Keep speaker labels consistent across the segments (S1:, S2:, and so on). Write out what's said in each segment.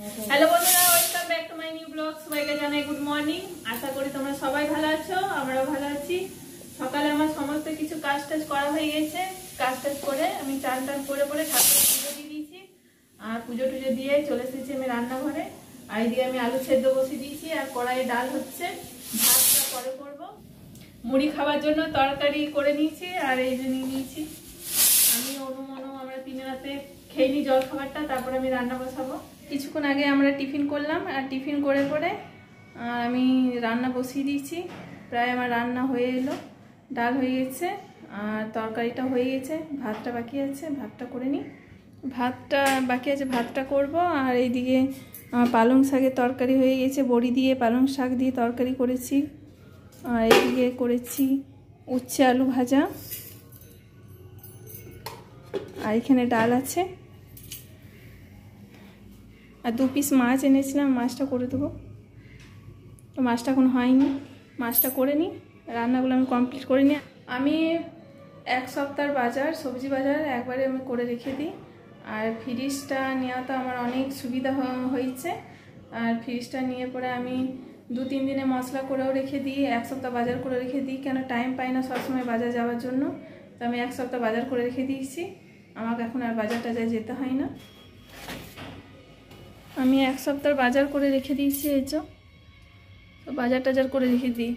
S1: Hello বন্ধুরা, welcome back to my new blog. সবাইকে জানাই গুড মর্নিং। আশা করি তোমরা সবাই ভালো আছো, আমরাও ভালো আছি। সকালে আমার সমস্ত কিছু কাজ টাজ করা হয়ে গেছে। কাজ টাজ করে আমি চান টান করে ঠাকুরের পুজো দিয়ে দিয়েছি। আর পুজো টুজো দিয়ে চলে এসেছি আমি রান্নাঘরে। আর এদিকে আমি আলু সেদ্ধ বসিয়ে দিয়েছি আর কড়াইয়ে ডাল হচ্ছে। ভাতটা পরে করবো। মুড়ি খাওয়ার জন্য তরকারি করে নিয়েছি আর এই যে নিয়ে নিয়েছি। আমি অনুমনু আমরা তিন রাতে খেয়ে নিই জল খাবারটা, তারপরে আমি রান্না বসাবো। কিছুক্ষণ আগে আমরা টিফিন করলাম আর টিফিন করে আমি রান্না বসিয়ে দিয়েছি। প্রায় আমার রান্না হয়ে এলো, ডাল হয়ে গেছে আর তরকারিটা হয়ে গেছে। ভাতটা বাকি আছে, ভাতটা করে নিই। ভাতটা বাকি আছে, ভাতটা করব। আর এইদিকে আমার পালং শাকের তরকারি হয়ে গেছে, বড়ি দিয়ে পালং শাক দিয়ে তরকারি করেছি। আর এইদিকে করেছি উচ্ছে আলু ভাজা। আর এখানে ডাল আছে আর 2 পিস মাছ এনেছিলাম, মাছটা করে দেবো। তো মাছটা এখন হয়নি, মাছটা করে নিই, রান্নাগুলো আমি কমপ্লিট করে নিই। আমি 1 সপ্তাহের বাজার, সবজি বাজার একবারে আমি করে রেখে দিই। আর ফ্রিজটা নেওয়াতে আমার অনেক সুবিধা হয়েছে। আর ফ্রিজটা নিয়ে পরে আমি 2-3 দিনে মশলা করেও রেখে দিই, 1 সপ্তাহ বাজার করে রেখে দিই। কেন টাইম পাই না সবসময় বাজার যাওয়ার জন্য, তো আমি 1 সপ্তাহ বাজার করে রেখে দিয়েছি। আমাকে এখন আর বাজার টাজার যেতে হয় না। আমি 1 সপ্তাহ বাজার করে রেখে দিয়েছি। এই যে তো বাজার টাজার করে রেখে দিই।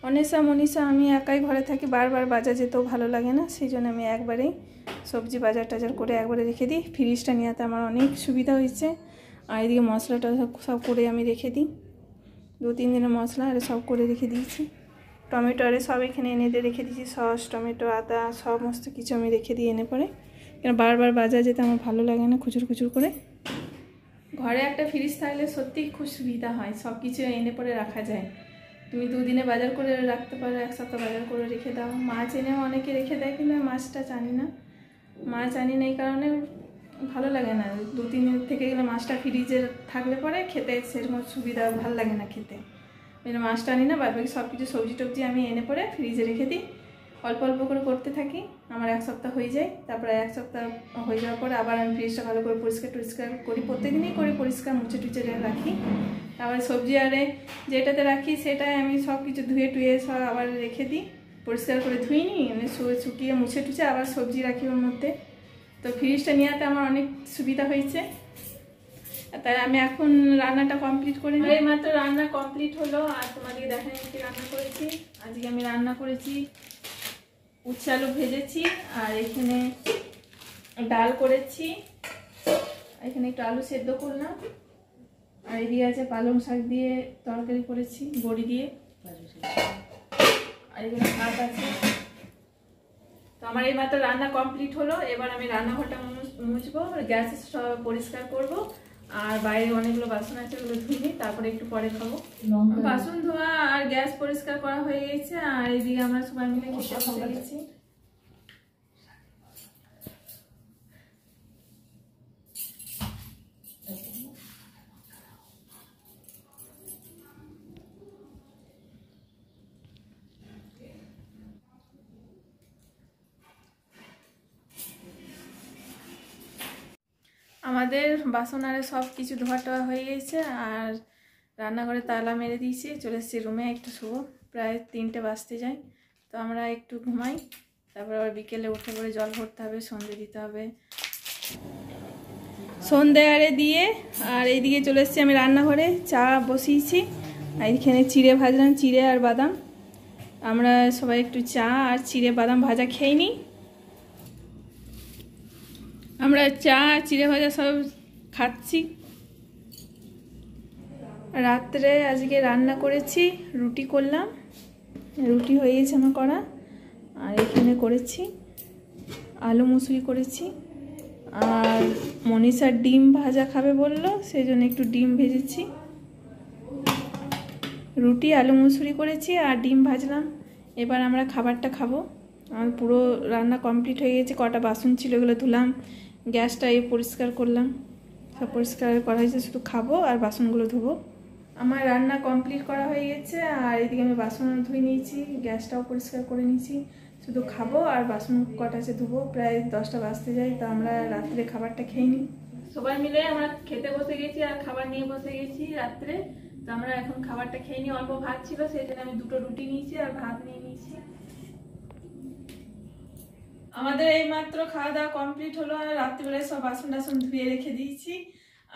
S1: অনেসা মনীষা আমি একাই ঘরে থাকি, বারবার বাজার যেতেও ভালো লাগে না, সেই জন্য আমি একবারেই সবজি বাজার টাজার করে একবারে রেখে দিই। ফ্রিজটা নেওয়াতে আমার অনেক সুবিধা হয়েছে। আর এদিকে মশলাটা সব করে আমি রেখে দিই। 2-3 দিনের মশলা আর সব করে রেখে দিয়েছি। টমেটো আরে সব এখানে এনে দিয়ে রেখে দিয়েছি, সস টমেটো আদা সমস্ত কিছু আমি রেখে দিই এনে পরে। কেন বারবার বাজার যেতে আমার ভালো লাগে না, খুচুর খুচুর করে। ঘরে একটা ফ্রিজ থাকলে সত্যিই খুব সুবিধা হয়, সব কিছু এনে পরে রাখা যায়। তুমি 2 দিনে বাজার করে রাখতে পারো, 1 সপ্তাহ বাজার করে রেখে দাও। মাছ এনেও অনেকে রেখে দেয়, কিন্তু আমি মাছটা জানি না, মাছ আনি না, এই কারণে ভালো লাগে না। 2-3 দিন থেকে গেলে মাছটা ফ্রিজে থাকলে পরে খেতে সেরকম সুবিধা ভালো লাগে না খেতে। মাছটা আনি না, বাকি সব কিছু সবজি টবজি আমি এনে পরে ফ্রিজে রেখে দিই। অল্প অল্প করে করতে থাকি, আমার 1 সপ্তাহ হয়ে যায়। তারপরে 1 সপ্তাহ হয়ে যাওয়ার পরে আবার আমি ফ্রিজটা ভালো করে পরিষ্কার করি, প্রত্যেকদিনই করি পরিষ্কার, মুছে টুচে রাখি। তারপরে সবজি আরে যেটাতে রাখি সেটাই আমি সব কিছু ধুয়ে টুয়ে সব আবার রেখে দিই, পরিষ্কার করে ধুই নিই, মানে শুকিয়ে মুছে টুচে আবার সবজি রাখি ওর মধ্যে। তো ফ্রিজটা নেওয়াতে আমার অনেক সুবিধা হয়েছে। তাই আমি এখন রান্নাটা কমপ্লিট করে নিই। মাত্র রান্না কমপ্লিট হলো আর তোমাদেরকে দেখাই কি রান্না করেছি। আজকে আমি রান্না করেছি উচ্ছে আলু ভেজেছি, আর এখানে ডাল করেছি, এখানে একটু আলু সেদ্ধ করলাম। আর এদিকে আছে পালং শাক দিয়ে তরকারি করেছি বড়ি দিয়ে, আর এখানে ভাত আছে। তো আমার এই মাত্র রান্না কমপ্লিট হলো। এবার আমি রান্নাঘরটা মুছবো, গ্যাস সব পরিষ্কার করবো। আর বাইরে অনেকগুলো বাসন আছে, ওগুলো ধুইনি, তারপরে একটু পরে খাবো। বাসন ধোয়া আর গ্যাস পরিষ্কার করা হয়ে গেছে। আর এইদিকে আমরা সবাই মিলে খেতে গেছি। আমাদের বাসন আরে সব কিছু ধোয়া টোয়া হয়ে গেছে। আর রান্নাঘরে তালা মেরে দিয়েছি, চলে এসেছি রুমে একটু শুবো। প্রায় 3টে বাজতে যায়, তো আমরা একটু ঘুমাই। তারপর আবার বিকেলে উঠে পরে জল ভরতে হবে, সন্ধে দিতে হবে। সন্ধে আরে দিয়ে আর এইদিকে চলে এসেছি আমি রান্নাঘরে, চা বসিয়েছি। আর এইখানে চিড়ে ভাজলাম, চিড়ে আর বাদাম। আমরা সবাই একটু চা আর চিড়ে বাদাম ভাজা খেয়ে নিই। আমরা চা আর চিড়ে ভাজা সব খাচ্ছি। রাত্রে আজকে রান্না করেছি, রুটি করলাম, রুটি হয়ে গেছে আমার করা। আর এখানে করেছি আলু মুসুরি করেছি। আর মনীষার ডিম ভাজা খাবে বললো, সেই জন্য একটু ডিম ভেজেছি। রুটি আলু মুসুরি করেছি আর ডিম ভাজলাম। এবার আমরা খাবারটা খাবো। আমার পুরো রান্না কমপ্লিট হয়ে গেছে। কটা বাসন ছিল ওগুলো ধুলাম, গ্যাসটা পরিষ্কার করলাম, সব পরিষ্কার করা হয়েছে, শুধু খাবো আর বাসনগুলো ধোবো। আমার রান্না কমপ্লিট করা হয়ে গেছে। আর এদিকে আমি বাসন ধুয়ে নিয়েছি, গ্যাসটাও পরিষ্কার করে নিয়েছি, শুধু খাবো আর বাসন কটা আছে ধুবো। প্রায় 10টা বাজতে যায়, তো আমরা রাত্রে খাবারটা খেয়ে নিই। সবাই মিলে আমরা খেতে বসে গেছি আর খাবার নিয়ে বসে গেছি রাত্রে। তো আমরা এখন খাবারটা খেয়ে নিই, অল্প ভাত ছিল সেই জন্য আমি 2টো রুটি নিয়েছি আর ভাত নিয়ে নিয়েছি। আমাদের এই মাত্র খাওয়া দাওয়া কমপ্লিট হলো, আর রাত্রিবেলায় সব বাসন টাসন ধুয়ে রেখে দিয়েছি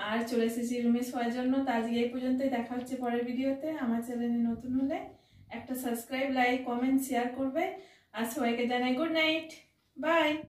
S1: আর চলে এসেছি রুমে শোয়ার জন্য। তো আজকে এই পর্যন্তই, দেখা হচ্ছে পরের ভিডিওতে। আমার চ্যানেলে নতুন হলে একটা সাবস্ক্রাইব, লাইক, কমেন্ট, শেয়ার করবে। আর সবাইকে জানাই গুড নাইট, বাই।